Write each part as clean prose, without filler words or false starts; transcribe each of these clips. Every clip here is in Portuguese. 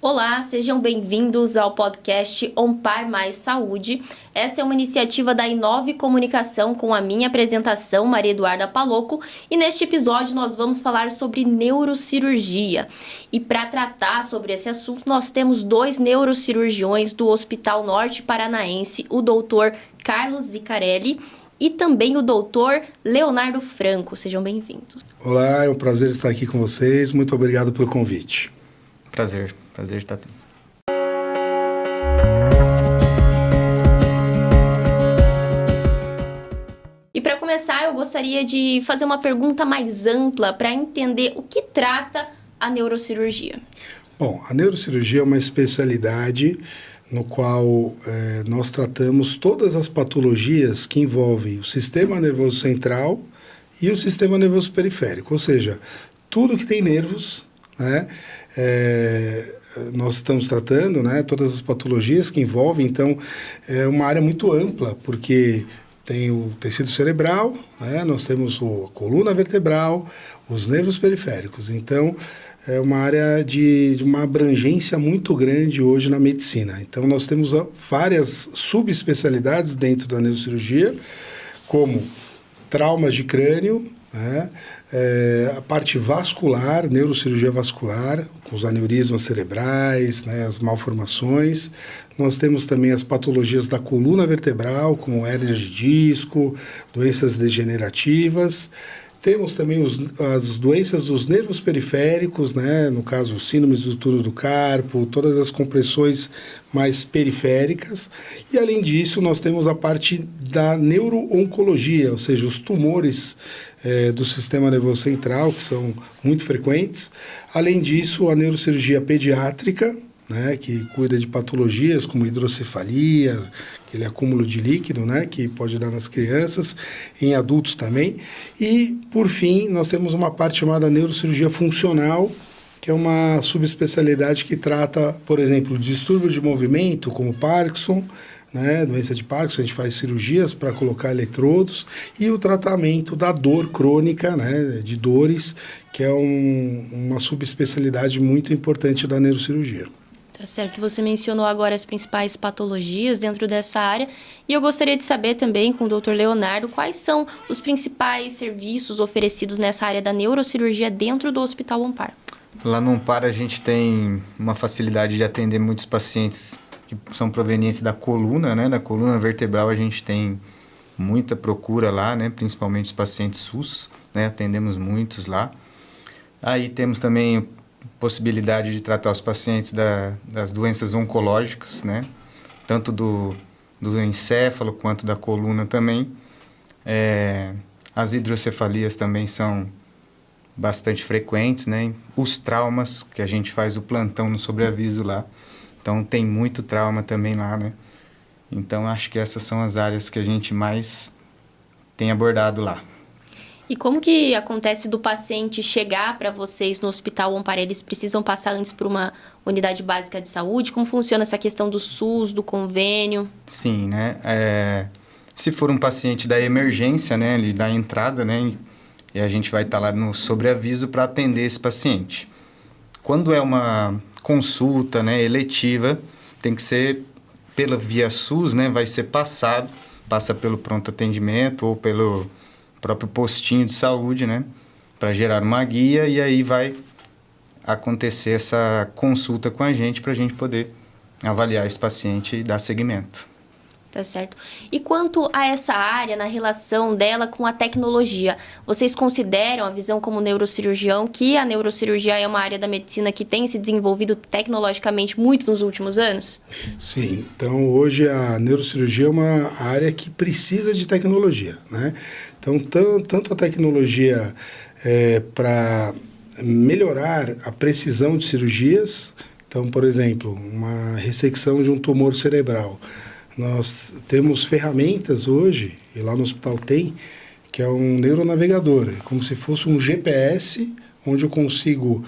Olá, sejam bem-vindos ao podcast Ompar Mais Saúde. Essa é uma iniciativa da Inove Comunicação com a minha apresentação, Maria Eduarda Paloco, e neste episódio nós vamos falar sobre neurocirurgia. E para tratar sobre esse assunto, nós temos dois neurocirurgiões do Hospital Norte Paranaense, o doutor Carlos Zicarelli e também o doutor Leonardo Franco. Sejam bem-vindos. Olá, é um prazer estar aqui com vocês. Muito obrigado pelo convite. Prazer estar aqui. E para começar, eu gostaria de fazer uma pergunta mais ampla para entender o que trata a neurocirurgia. Bom, a neurocirurgia é uma especialidade no qual nós tratamos todas as patologias que envolvem o sistema nervoso central e o sistema nervoso periférico, ou seja, tudo que tem nervos, né? Nós estamos tratando, né, todas as patologias que envolvem, então é uma área muito ampla, porque tem o tecido cerebral, né, nós temos a coluna vertebral, os nervos periféricos, então é uma área de uma abrangência muito grande hoje na medicina. Então nós temos várias subespecialidades dentro da neurocirurgia, como traumas de crânio, né? A parte vascular, neurocirurgia vascular, com os aneurismas cerebrais, né, as malformações. Nós temos também as patologias da coluna vertebral, como hérnias de disco, doenças degenerativas. Temos também as doenças dos nervos periféricos, né, no caso, síndrome do túnel do carpo, todas as compressões mais periféricas. E, além disso, nós temos a parte da neuro-oncologia, ou seja, os tumores do sistema nervoso central, que são muito frequentes. Além disso, a neurocirurgia pediátrica, né, que cuida de patologias como hidrocefalia, aquele acúmulo de líquido, né, que pode dar nas crianças, em adultos também. E, por fim, nós temos uma parte chamada neurocirurgia funcional, que é uma subespecialidade que trata, por exemplo, distúrbio de movimento, como Parkinson, né, doença de Parkinson, a gente faz cirurgias para colocar eletrodos, e o tratamento da dor crônica, né, de dores, que é uma subespecialidade muito importante da neurocirurgia. Tá certo, você mencionou agora as principais patologias dentro dessa área, e eu gostaria de saber também com o Dr. Leonardo quais são os principais serviços oferecidos nessa área da neurocirurgia dentro do Hospital Ompar. Lá no Ompar a gente tem uma facilidade de atender muitos pacientes que são provenientes da coluna, né? Da coluna vertebral a gente tem muita procura lá, né? Principalmente os pacientes SUS, né? Atendemos muitos lá. Aí temos também possibilidade de tratar os pacientes das doenças oncológicas, né? Tanto do encéfalo quanto da coluna também. As hidrocefalias também são bastante frequentes, né? Os traumas, que a gente faz o plantão no sobreaviso lá. Então, tem muito trauma também lá, né? Então, acho que essas são as áreas que a gente mais tem abordado lá. E como que acontece do paciente chegar para vocês no Hospital Ompar? Eles precisam passar antes por uma unidade básica de saúde? Como funciona essa questão do SUS, do convênio? Sim, né? Se for um paciente da emergência, né? Ele dá entrada, né? E a gente vai estar lá no sobreaviso para atender esse paciente. Quando é uma consulta, né, eletiva, tem que ser pela via SUS, né, vai ser passa pelo pronto atendimento ou pelo próprio postinho de saúde, né, para gerar uma guia, e aí vai acontecer essa consulta com a gente para a gente poder avaliar esse paciente e dar seguimento. Tá certo. E quanto a essa área, na relação dela com a tecnologia, vocês consideram a visão como neurocirurgião que a neurocirurgia é uma área da medicina que tem se desenvolvido tecnologicamente muito nos últimos anos? Sim. Então, hoje a neurocirurgia é uma área que precisa de tecnologia, né? Então, tanto a tecnologia para melhorar a precisão de cirurgias, então, por exemplo, uma ressecção de um tumor cerebral. Nós temos ferramentas hoje, e lá no hospital tem, que é um neuronavegador, como se fosse um GPS, onde eu consigo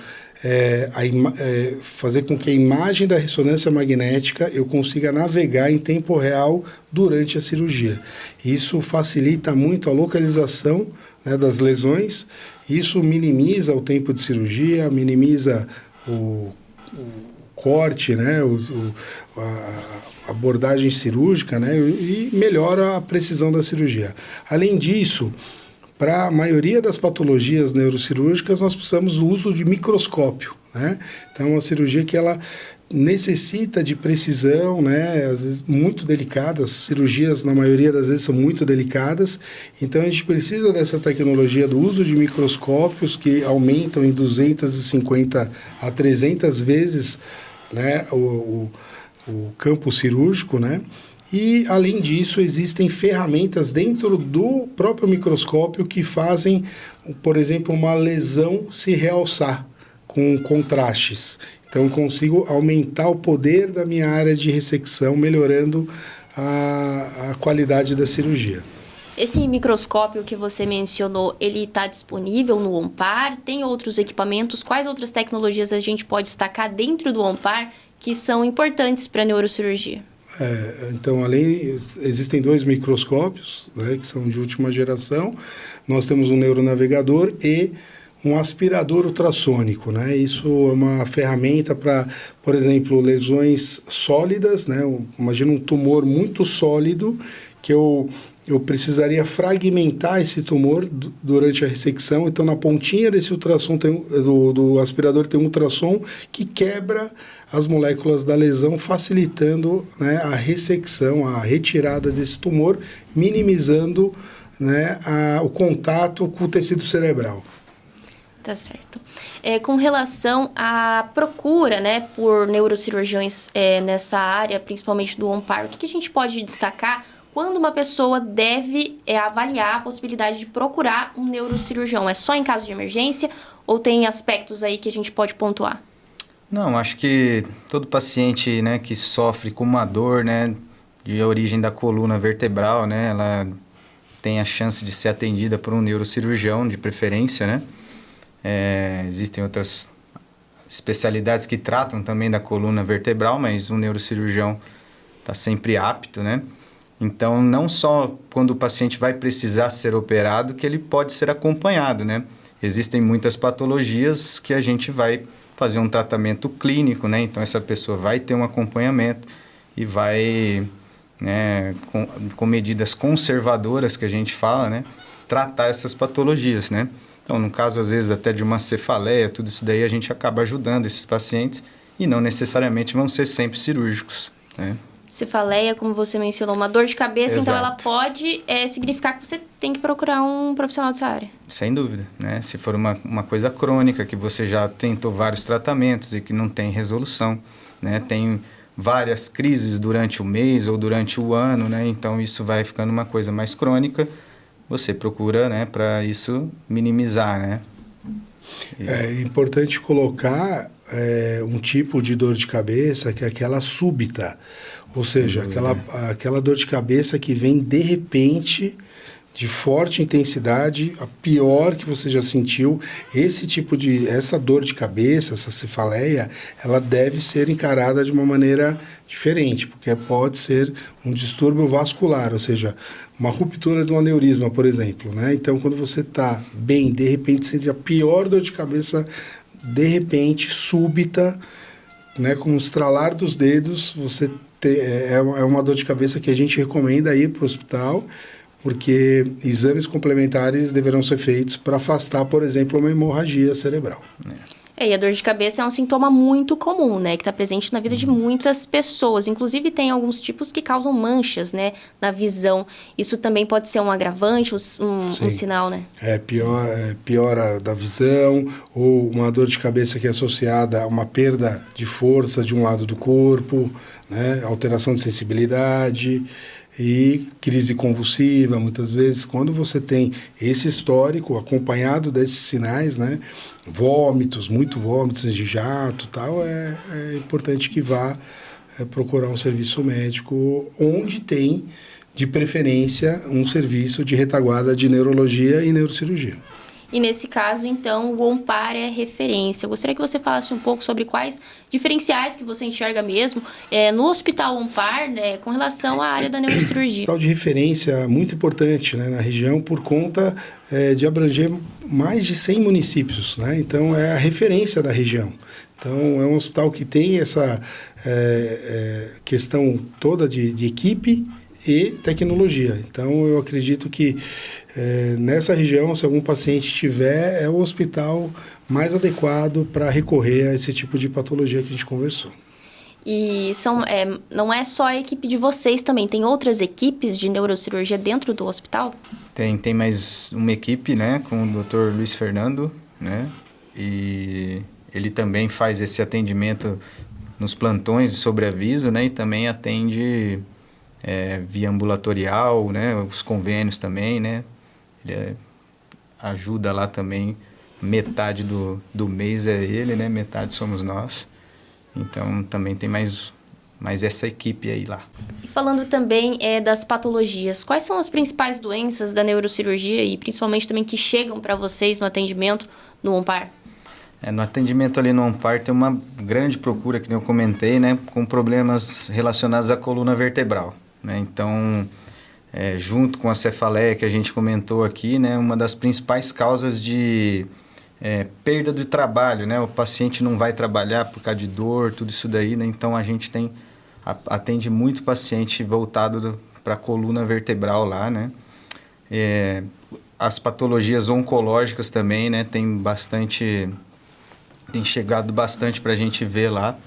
fazer com que a imagem da ressonância magnética eu consiga navegar em tempo real durante a cirurgia. Isso facilita muito a localização, né, das lesões, isso minimiza o tempo de cirurgia, minimiza o corte, né, a abordagem cirúrgica, né, e melhora a precisão da cirurgia. Além disso, para a maioria das patologias neurocirúrgicas, nós precisamos do uso de microscópio, né? Então, é uma cirurgia que ela necessita de precisão, né? Às vezes muito delicadas, cirurgias na maioria das vezes são muito delicadas, então a gente precisa dessa tecnologia do uso de microscópios que aumentam em 250 a 300 vezes, né, o campo cirúrgico, né? E, além disso, existem ferramentas dentro do próprio microscópio que fazem, por exemplo, uma lesão se realçar com contrastes. Então, eu consigo aumentar o poder da minha área de ressecção, melhorando a qualidade da cirurgia. Esse microscópio que você mencionou, ele está disponível no OMPAR? Tem outros equipamentos? Quais outras tecnologias a gente pode destacar dentro do OMPAR que são importantes para a neurocirurgia? Então, existem 2 microscópios, né, que são de última geração. Nós temos um neuronavegador e um aspirador ultrassônico, né? Isso é uma ferramenta para, por exemplo, lesões sólidas, né? Imagina um tumor muito sólido que eu precisaria fragmentar esse tumor durante a ressecção. Então, na pontinha desse ultrassom, do aspirador, tem um ultrassom que quebra as moléculas da lesão, facilitando, né, a ressecção, a retirada desse tumor, minimizando, né, o contato com o tecido cerebral. Tá certo. Com relação à procura, né, por neurocirurgiões nessa área, principalmente do OMPAR, o que a gente pode destacar quando uma pessoa deve avaliar a possibilidade de procurar um neurocirurgião? É só em caso de emergência ou tem aspectos aí que a gente pode pontuar? Não, acho que todo paciente, né, que sofre com uma dor, né, de origem da coluna vertebral, né, ela tem a chance de ser atendida por um neurocirurgião, de preferência, né? Existem outras especialidades que tratam também da coluna vertebral, mas o neurocirurgião está sempre apto, né? Então, não só quando o paciente vai precisar ser operado que ele pode ser acompanhado, né? Existem muitas patologias que a gente vai fazer um tratamento clínico, né? Então, essa pessoa vai ter um acompanhamento e vai, né, com medidas conservadoras que a gente fala, né, tratar essas patologias, né? Então, no caso, às vezes, até de uma cefaleia, tudo isso daí a gente acaba ajudando esses pacientes e não necessariamente vão ser sempre cirúrgicos, né? Cefaleia, como você mencionou, uma dor de cabeça, Exato. Então ela pode significar que você tem que procurar um profissional dessa área. Sem dúvida, né? Se for uma coisa crônica, que você já tentou vários tratamentos e que não tem resolução, né? Tem várias crises durante o mês ou durante o ano, né? Então, isso vai ficando uma coisa mais crônica. Você procura, né, para isso minimizar, né? É importante colocar um tipo de dor de cabeça que é aquela súbita, ou seja, aquela dor de cabeça que vem de repente, de forte intensidade, a pior que você já sentiu. Essa dor de cabeça, essa cefaleia, ela deve ser encarada de uma maneira diferente, porque pode ser um distúrbio vascular, ou seja, uma ruptura de um aneurisma, por exemplo, né? Então, quando você está bem, de repente sente a pior dor de cabeça, de repente, súbita, né, com um estralar dos dedos, é uma dor de cabeça que a gente recomenda ir para o hospital, porque exames complementares deverão ser feitos para afastar, por exemplo, uma hemorragia cerebral. E a dor de cabeça é um sintoma muito comum, né? Que está presente na vida de muitas pessoas. Inclusive, tem alguns tipos que causam manchas, né? Na visão. Isso também pode ser um agravante, um sinal, né? Piora da visão, ou uma dor de cabeça que é associada a uma perda de força de um lado do corpo, né? Alteração de sensibilidade e crise convulsiva, muitas vezes. Quando você tem esse histórico acompanhado desses sinais, né? Muito vômitos de jato, tal, é importante que vá procurar um serviço médico onde tem, de preferência, um serviço de retaguarda de neurologia e neurocirurgia. E nesse caso, então, o OMPAR é referência. Eu gostaria que você falasse um pouco sobre quais diferenciais que você enxerga mesmo no Hospital OMPAR, né, com relação à área da neurocirurgia. Hospital de referência muito importante, né, na região por conta de abranger mais de 100 municípios, né? Então, é a referência da região. Então, é um hospital que tem essa questão toda de equipe e tecnologia. Então, eu acredito que nessa região, se algum paciente tiver, é o hospital mais adequado para recorrer a esse tipo de patologia que a gente conversou. E não é só a equipe de vocês também, tem outras equipes de neurocirurgia dentro do hospital? Tem mais uma equipe, né, com o Dr. Luiz Fernando, né, e ele também faz esse atendimento nos plantões de sobreaviso, né, e também atende via ambulatorial, né, os convênios também, né, ele ajuda lá também, metade do mês é ele, né, metade somos nós, então também tem mais essa equipe aí lá. E falando também das patologias, quais são as principais doenças da neurocirurgia e principalmente também que chegam para vocês no atendimento no OMPAR? No atendimento ali no OMPAR tem uma grande procura, que eu comentei, né, com problemas relacionados à coluna vertebral, né, então junto com a cefaleia que a gente comentou aqui, né, uma das principais causas de perda de trabalho, né, o paciente não vai trabalhar por causa de dor, tudo isso daí, né, então a gente atende muito paciente voltado para a coluna vertebral lá, né, as patologias oncológicas também, né, tem chegado bastante para a gente ver lá,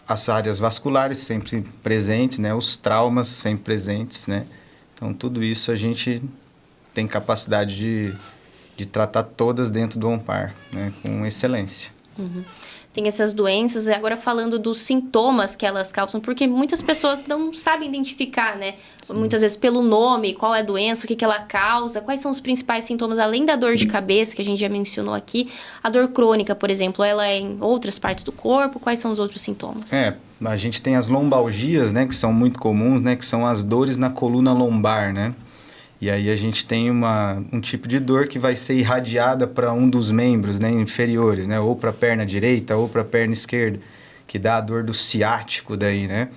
as áreas vasculares sempre presentes, né, os traumas sempre presentes, né, então tudo isso a gente tem capacidade de tratar todas dentro do OMPAR, né, com excelência. Uhum. Tem essas doenças, e agora falando dos sintomas que elas causam, porque muitas pessoas não sabem identificar, né? Sim. Muitas vezes pelo nome, qual é a doença, o que ela causa, quais são os principais sintomas, além da dor de cabeça, que a gente já mencionou aqui, a dor crônica, por exemplo, ela é em outras partes do corpo, quais são os outros sintomas? A gente tem as lombalgias, né, que são muito comuns, né, que são as dores na coluna lombar, né? E aí a gente tem um tipo de dor que vai ser irradiada para um dos membros, né, inferiores, né, ou para a perna direita ou para a perna esquerda, que dá a dor do ciático daí, né?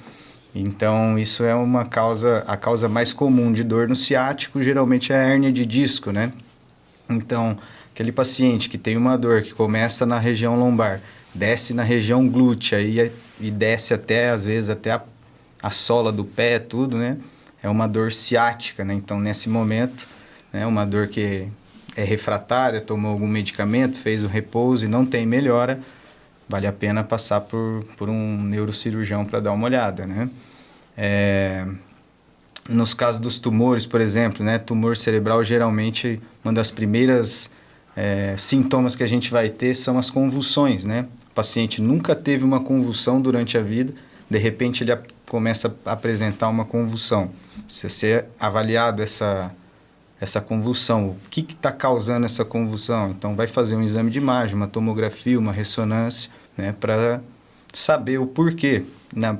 Então, isso é a causa mais comum de dor no ciático, geralmente é a hérnia de disco, né? Então, aquele paciente que tem uma dor que começa na região lombar, desce na região glútea e desce às vezes até a sola do pé, tudo, né? É uma dor ciática, né? Então, nesse momento, né, uma dor que é refratária, tomou algum medicamento, fez o repouso e não tem melhora, vale a pena passar por um neurocirurgião para dar uma olhada, né? Nos casos dos tumores, por exemplo, né, tumor cerebral, geralmente, uma das primeiras sintomas que a gente vai ter são as convulsões, né? O paciente nunca teve uma convulsão durante a vida, de repente ele começa a apresentar uma convulsão. Se ser avaliado essa convulsão, o que está causando essa convulsão? Então, vai fazer um exame de imagem, uma tomografia, uma ressonância, né, para saber o porquê, né?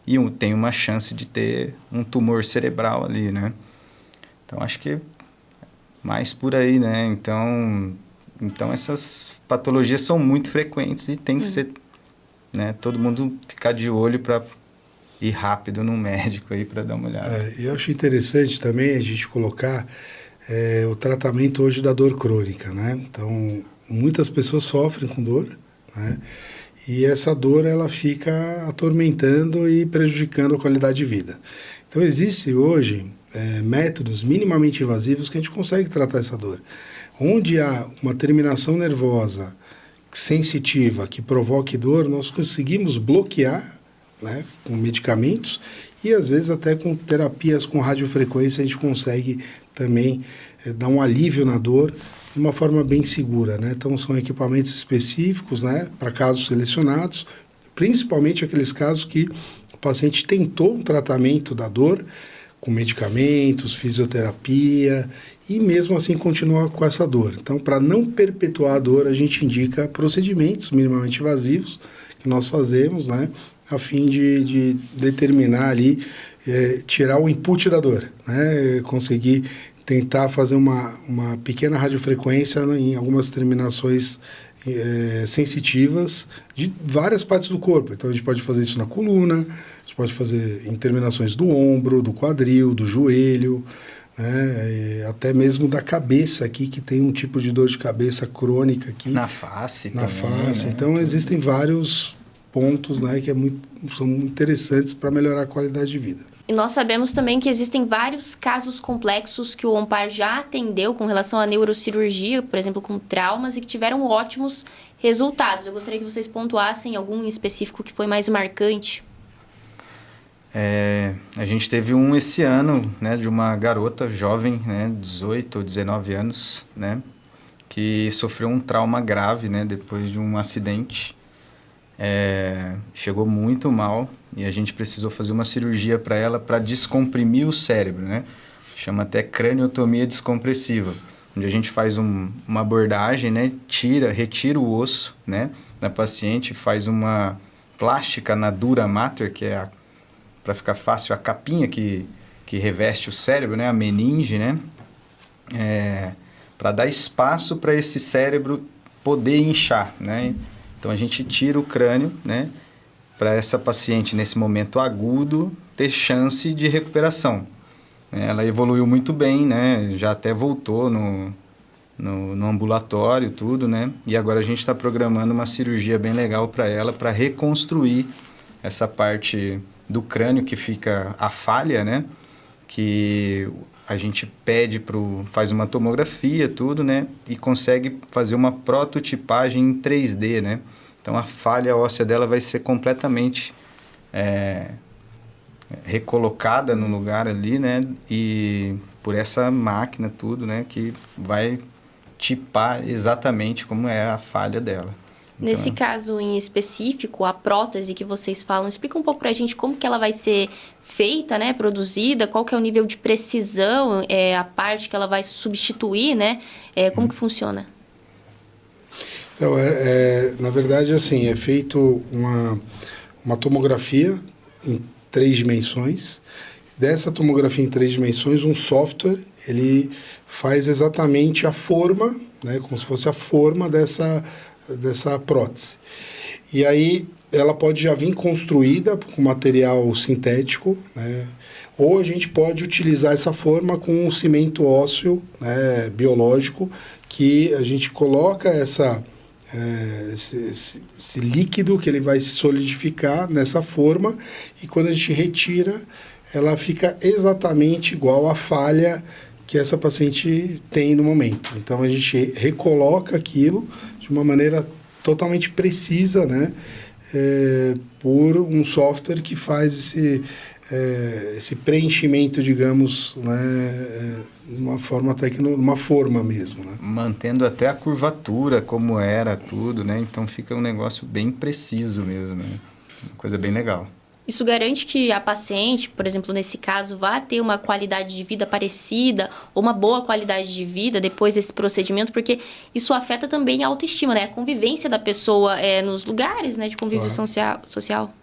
E tem uma chance de ter um tumor cerebral ali, né? Então, acho que mais por aí, né? Então essas patologias são muito frequentes e tem que ser, né, todo mundo ficar de olho para ir rápido no médico aí para dar uma olhada. Eu acho interessante também a gente colocar o tratamento hoje da dor crônica, né? Então, muitas pessoas sofrem com dor, né? E essa dor, ela fica atormentando e prejudicando a qualidade de vida. Então, existe hoje métodos minimamente invasivos que a gente consegue tratar essa dor. Onde há uma terminação nervosa sensitiva que provoque dor, nós conseguimos bloquear, né, com medicamentos e às vezes até com terapias com radiofrequência a gente consegue também dar um alívio na dor de uma forma bem segura, né? Então são equipamentos específicos, né, para casos selecionados, principalmente aqueles casos que o paciente tentou um tratamento da dor com medicamentos, fisioterapia e mesmo assim continua com essa dor. Então, para não perpetuar a dor, a gente indica procedimentos minimamente invasivos que nós fazemos, né, a fim de determinar ali, tirar o input da dor, né, conseguir tentar fazer uma pequena radiofrequência em algumas terminações sensitivas de várias partes do corpo. Então, a gente pode fazer isso na coluna, a gente pode fazer em terminações do ombro, do quadril, do joelho, né? Até mesmo da cabeça aqui, que tem um tipo de dor de cabeça crônica aqui. Na face Na também, face. né? Então, existem vários pontos, né, que são muito interessantes para melhorar a qualidade de vida. E nós sabemos também que existem vários casos complexos que o Ompar já atendeu com relação à neurocirurgia, por exemplo, com traumas, e que tiveram ótimos resultados. Eu gostaria que vocês pontuassem algum em específico que foi mais marcante. A gente teve um esse ano, né, de uma garota jovem, né, 18 ou 19 anos, né, que sofreu um trauma grave, né, depois de um acidente. Chegou muito mal e a gente precisou fazer uma cirurgia para ela para descomprimir o cérebro, né? Chama até craniotomia descompressiva, onde a gente faz uma abordagem, né? Retira o osso, né, da paciente, faz uma plástica na dura mater, que é para ficar fácil, a capinha que reveste o cérebro, né, a meninge, né, para dar espaço para esse cérebro poder inchar, né. Então, a gente tira o crânio, né, para essa paciente, nesse momento agudo, ter chance de recuperação. Ela evoluiu muito bem, né, já até voltou no ambulatório, tudo, né, e agora a gente está programando uma cirurgia bem legal para ela, para reconstruir essa parte do crânio que fica a falha, né, que a gente faz uma tomografia, tudo, né, e consegue fazer uma prototipagem em 3D, né. Então, a falha óssea dela vai ser completamente recolocada no lugar ali, né, e por essa máquina, tudo, né, que vai tipar exatamente como é a falha dela. Nesse caso em específico, a prótese que vocês falam, explica um pouco pra gente como que ela vai ser feita, né, produzida, qual que é o nível de precisão, a parte que ela vai substituir, né, como que funciona? Então, na verdade, assim, é feito uma tomografia em 3 dimensões. Dessa tomografia em 3 dimensões, um software, ele faz exatamente a forma, né, como se fosse a forma dessa prótese. E aí ela pode já vir construída com material sintético, né? Ou a gente pode utilizar essa forma com um cimento ósseo, né, biológico, que a gente coloca esse líquido que ele vai se solidificar nessa forma, e quando a gente retira, ela fica exatamente igual à falha que essa paciente tem no momento. Então, a gente recoloca aquilo de uma maneira totalmente precisa, né, por um software que faz esse preenchimento, digamos, né, de uma forma mesmo, né? Mantendo até a curvatura como era, tudo, né? Então, fica um negócio bem preciso mesmo, né? Uma coisa bem legal. Isso garante que a paciente, por exemplo, nesse caso, vá ter uma qualidade de vida parecida ou uma boa qualidade de vida depois desse procedimento, porque isso afeta também a autoestima, né? A convivência da pessoa nos lugares, né, de convívio social.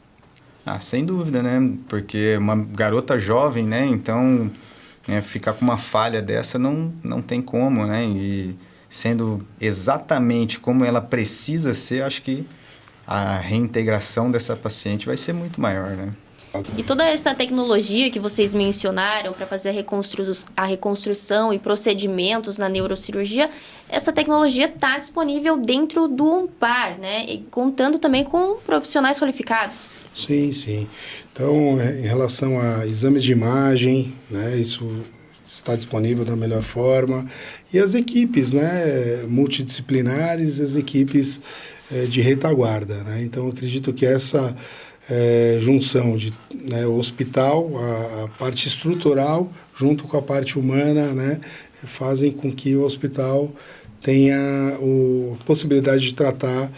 Ah, sem dúvida, né? Porque uma garota jovem, né? Então, ficar com uma falha dessa não tem como, né? E sendo exatamente como ela precisa ser, acho que a reintegração dessa paciente vai ser muito maior, né? E toda essa tecnologia que vocês mencionaram para fazer a reconstrução e procedimentos na neurocirurgia, essa tecnologia está disponível dentro do Ompar, né? E contando também com profissionais qualificados. Sim, sim. Então, em relação a exames de imagem, né, isso está disponível da melhor forma. E as equipes, né, multidisciplinares, as equipes de retaguarda, né? Então, acredito que essa junção de o hospital, a parte estrutural, junto com a parte humana, né, fazem com que o hospital tenha a possibilidade de tratar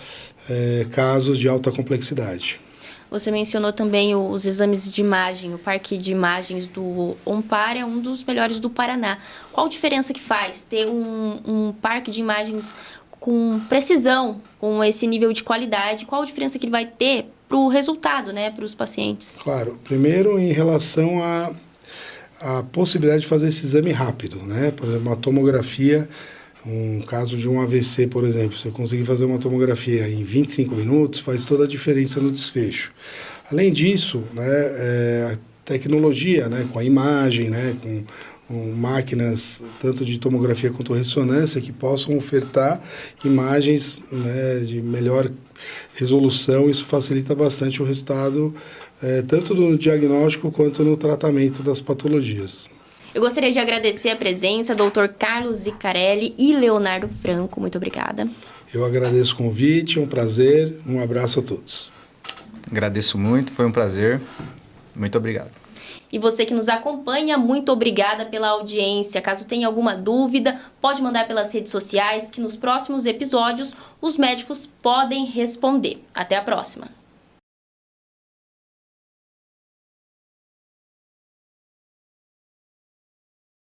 casos de alta complexidade. Você mencionou também os exames de imagem. O parque de imagens do Ompar é um dos melhores do Paraná. Qual a diferença que faz ter um parque de imagens com precisão, com esse nível de qualidade? Qual a diferença que ele vai ter para o resultado, né, para os pacientes? Claro. Primeiro, em relação à possibilidade de fazer esse exame rápido, né? Por exemplo, uma tomografia, um caso de um AVC, por exemplo, se eu conseguir fazer uma tomografia em 25 minutos, faz toda a diferença no desfecho. Além disso, né, a tecnologia, né, com a imagem, né, com máquinas tanto de tomografia quanto ressonância que possam ofertar imagens, né, de melhor resolução. Isso facilita bastante o resultado, tanto no diagnóstico quanto no tratamento das patologias. Eu gostaria de agradecer a presença do Dr. Carlos Zicarelli e Leonardo Franco. Muito obrigada. Eu agradeço o convite, é um prazer, um abraço a todos. Agradeço muito, foi um prazer. Muito obrigado. E você que nos acompanha, muito obrigada pela audiência. Caso tenha alguma dúvida, pode mandar pelas redes sociais que nos próximos episódios os médicos podem responder. Até a próxima!